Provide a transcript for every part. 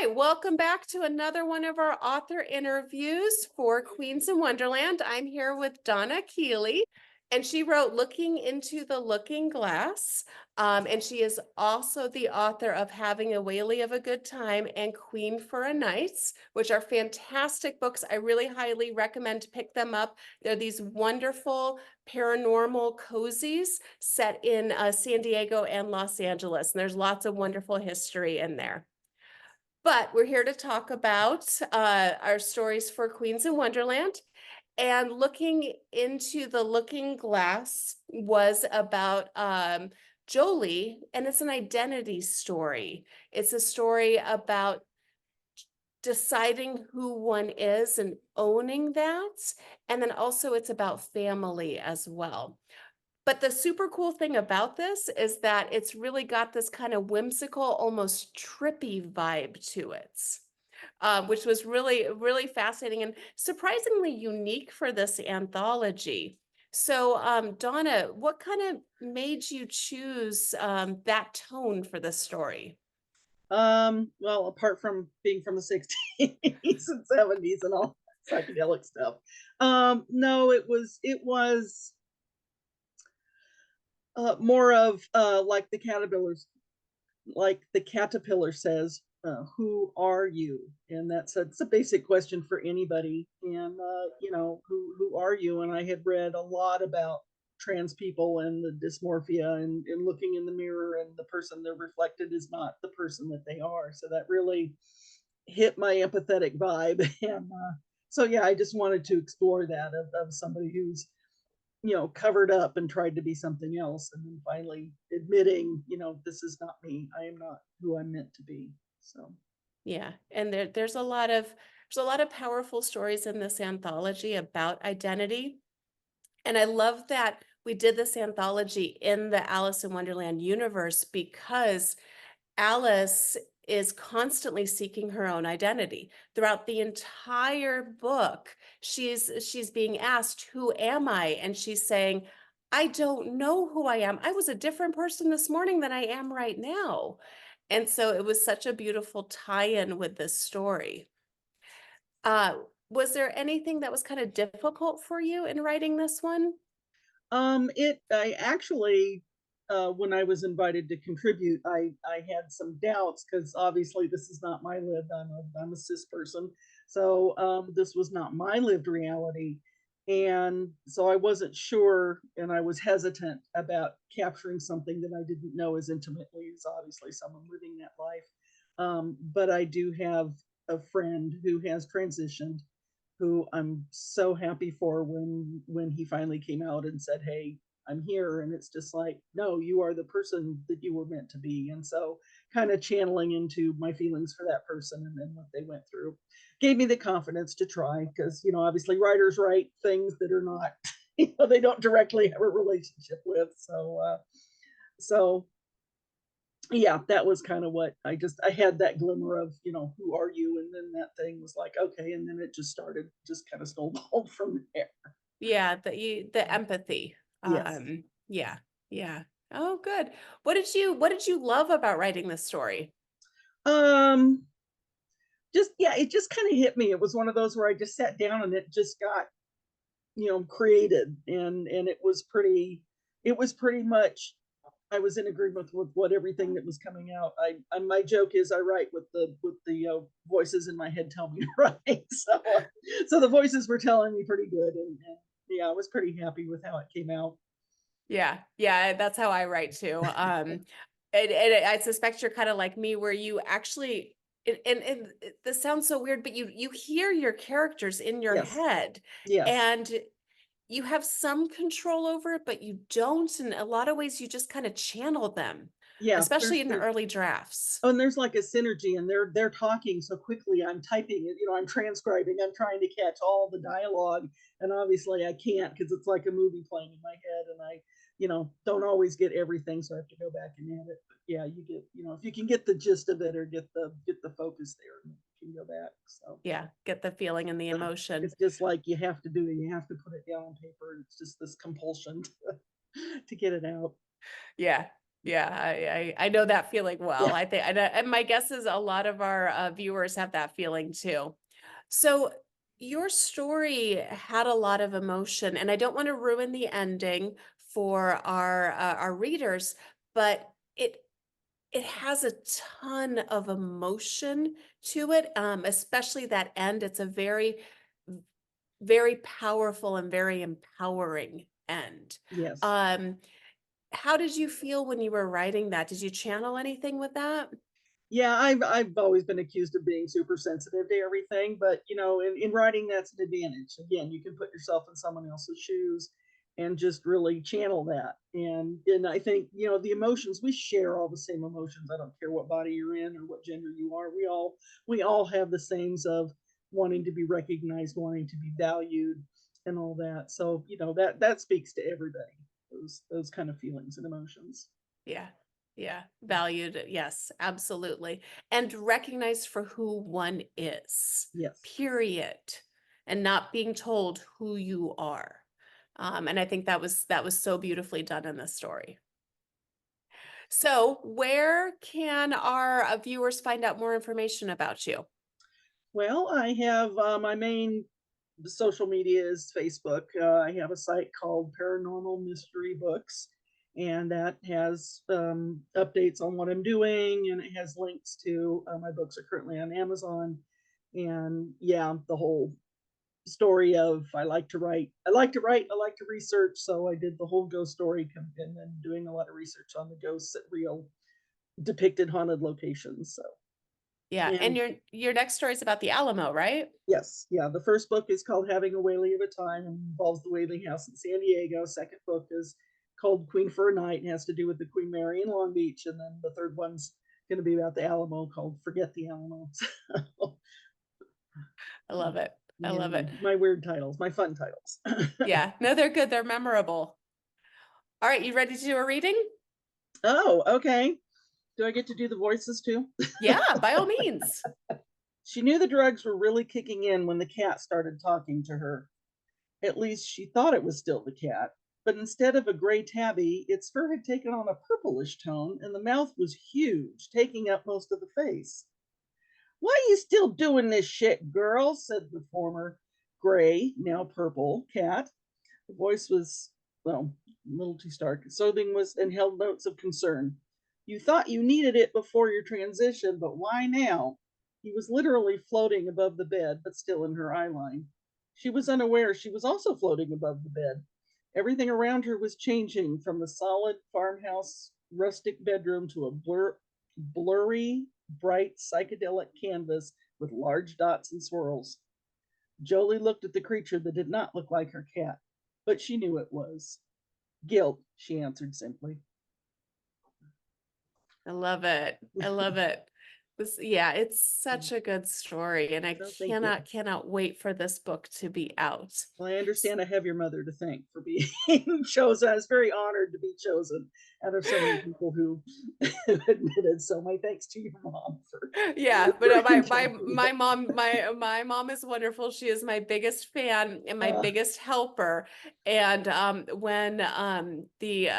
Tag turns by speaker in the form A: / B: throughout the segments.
A: right, welcome back to another one of our author interviews for Queens in Wonderland. I'm here with Donna Keeley, and she wrote Looking into the Looking Glass. And she is also the author of Having a Whaley of a Good Time and Queen for a Night, which are fantastic books. I really highly recommend to pick them up. They're these wonderful paranormal cozies set in San Diego and Los Angeles. And there's lots of wonderful history in there. But we're here to talk about our stories for Queens in Wonderland. And Looking into the Looking Glass was about Jolie, and it's an identity story. It's a story about deciding who one is and owning that. And then also it's about family as well. But the super cool thing about this is that it's really got this kind of whimsical, almost trippy vibe to it, which was really, really fascinating and surprisingly unique for this anthology. So, Donna, what kind of made you choose that tone for this story?
B: Well, apart from being from the 60s and 70s and all psychedelic stuff. No, it was more of like the caterpillar says, who are you? And it's a basic question for anybody. And who are you? And I had read a lot about trans people and the dysmorphia and looking in the mirror, and the person they're reflected is not the person that they are. So that really hit my empathetic vibe. And so yeah, I just wanted to explore that of somebody who's covered up and tried to be something else, and then finally admitting, this is not me. I am not who I'm meant to be. So
A: Yeah, and there's a lot of powerful stories in this anthology about identity. And I love that we did this anthology in the Alice in Wonderland universe because Alice is constantly seeking her own identity. Throughout the entire book, she's being asked, "Who am I?" And she's saying, "I don't know who I am. I was a different person this morning than I am right now." And so it was such a beautiful tie-in with this story. Uh, was there anything that was kind of difficult for you in writing this one?
B: it I actually, when I was invited to contribute, I had some doubts because obviously this is not my lived. I'm a cis person, so this was not my lived reality, and so I wasn't sure, and I was hesitant about capturing something that I didn't know as intimately as obviously someone living that life. But I do have a friend who has transitioned, who I'm so happy for when he finally came out and said, "Hey, I'm here." And it's just like, no, you are the person that you were meant to be. And so kind of channeling into my feelings for that person and then what they went through gave me the confidence to try, because obviously writers write things that are not they don't directly have a relationship with. So yeah, that was kind of what I had that glimmer of, who are you? And then that thing was like, okay. And then it just started, just kind of snowballed from there.
A: Yeah, the empathy.
B: Yes.
A: Yeah, yeah. Oh, good. What did you love about writing this story?
B: Um, just, yeah, it just kind of hit me. It was one of those where I just sat down and it just got, created. And it was pretty much, I was in agreement with what everything that was coming out. My joke is I write with the voices in my head tell me to write. So the voices were telling me pretty good, and yeah, I was pretty happy with how it came out.
A: Yeah, yeah, that's how I write too. And I suspect you're kind of like me, where you actually, this sounds so weird, but you hear your characters in your
B: Yes,
A: head,
B: yes,
A: and you have some control over it, but you don't. In a lot of ways, you just kind of channel them,
B: yeah.
A: especially
B: There's
A: in the
B: there
A: early drafts.
B: Oh, and there's like a synergy, and they're talking so quickly. I'm typing it, I'm transcribing. I'm trying to catch all the dialogue, and obviously I can't because it's like a movie playing in my head, and I, don't always get everything, so I have to go back and edit. But yeah, you get, if you can get the gist of it or get the focus there, you can go back. So
A: Yeah, get the feeling and the emotion.
B: it's just like you have to do it. You have to put it down on paper. It's just this compulsion to get it out.
A: Yeah. Yeah, I know that feeling well.
B: Yeah.
A: I think, and my guess is a lot of our viewers have that feeling too. So your story had a lot of emotion, and I don't want to ruin the ending for our readers, but it has a ton of emotion to it, especially that end. It's a very powerful and very empowering end.
B: Yes.
A: Um, how did you feel when you were writing that? Did you channel anything with that?
B: Yeah, I've always been accused of being super sensitive to everything, but in writing, that's an advantage. Again, you can put yourself in someone else's shoes and just really channel that. And I think, the emotions, we share all the same emotions. I don't care what body you're in or what gender you are. We all have the sames of wanting to be recognized, wanting to be valued and all that. So, that speaks to everybody. Those kind of feelings and emotions.
A: Yeah. Yeah. Valued. Yes, absolutely. And recognized for who one is,
B: Yes.
A: period. And not being told who you are. And I think that was so beautifully done in this story. So where can our viewers find out more information about you?
B: Well, I have my main social media is Facebook. I have a site called Paranormal Mystery Books, and that has updates on what I'm doing, and it has links to my books are currently on Amazon. And yeah, the whole story of I like to write, I like to write, I like to research. So I did the whole ghost story and then doing a lot of research on the ghosts at real depicted haunted locations. So
A: Yeah. And
B: and
A: your next story is about the Alamo, right?
B: yes, yeah. The first book is called Having a Whaley of a Time and involves the Whaley House in San Diego. Second book is called Queen for a Night and has to do with the Queen Mary in Long Beach. And then the third one's going to be about the Alamo called Forget the Alamo. So,
A: I love it. I
B: yeah,
A: love it.
B: my weird titles, my fun titles.
A: Yeah. No, they're good. They're memorable. All right, you ready to do a reading?
B: Oh, okay. Do I get to do the voices too?
A: Yeah, by all means.
B: She knew the drugs were really kicking in when the cat started talking to her. At least she thought it was still the cat, but instead of a gray tabby, its fur had taken on a purplish tone and the mouth was huge, taking up most of the face. Why you still doing this shit, girl? Said the former gray, now purple cat. The voice was, well, a little too stark. Soothing was and held notes of concern. You thought you needed it before your transition, but why now? He was literally floating above the bed, but still in her eye line. She was unaware she was also floating above the bed. Everything around her was changing from the solid farmhouse rustic bedroom to a blurry, bright, psychedelic canvas with large dots and swirls. Jolie looked at the creature that did not look like her cat, but she knew it was. Guilt, she answered simply.
A: I love it. I love it. Yeah, it's such a good story, and I
B: So thank you.
A: cannot wait for this book to be out.
B: Well, I understand I have your mother to thank for being chosen. I was very honored to be chosen out of so many people who admitted. So my thanks to your mom for,
A: Yeah, but
B: for
A: my
B: enjoying it.
A: my mom is wonderful. She is my biggest fan and my biggest helper. And when the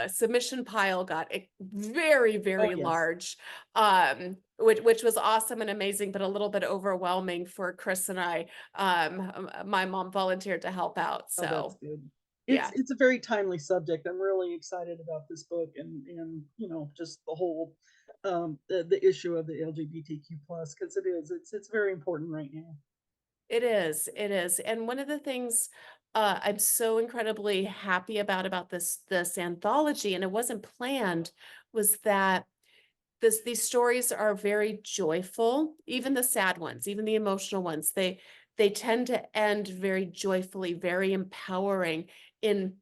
A: submission pile got
B: Oh
A: very
B: yes.
A: large, which was awesome and amazing, but a little bit overwhelming for Chris and I. My mom volunteered to help out.
B: Oh, that's
A: So
B: good. It's
A: yeah.
B: it's a very timely subject. I'm really excited about this book and just the whole the issue of the LGBTQ plus because it's very important right now.
A: It is, it is. And one of the things I'm so incredibly happy about this anthology, and it wasn't planned, was that these stories are very joyful, even the sad ones, even the emotional ones. They tend to end very joyfully, very empowering in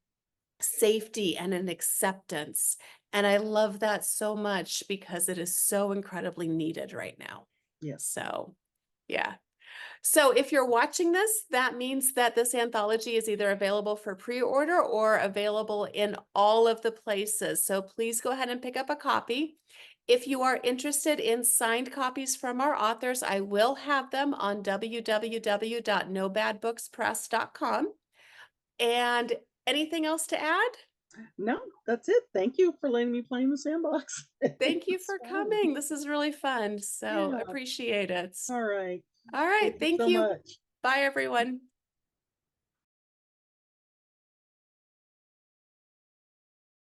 A: safety and in acceptance. And I love that so much because it is so incredibly needed right now.
B: Yes.
A: So, yeah. So if you're watching this, that means that this anthology is either available for pre-order or available in all of the places. So please go ahead and pick up a copy. If you are interested in signed copies from our authors, I will have them on www.nobadbookspress.com. And anything else to add?
B: No, that's it. Thank you for letting me play in the sandbox.
A: Thank you
B: It's
A: for
B: fun.
A: coming. This is really fun. So
B: Yeah.
A: appreciate it.
B: All right.
A: All right.
B: Thank you
A: Thank
B: so
A: you.
B: much.
A: Bye, everyone.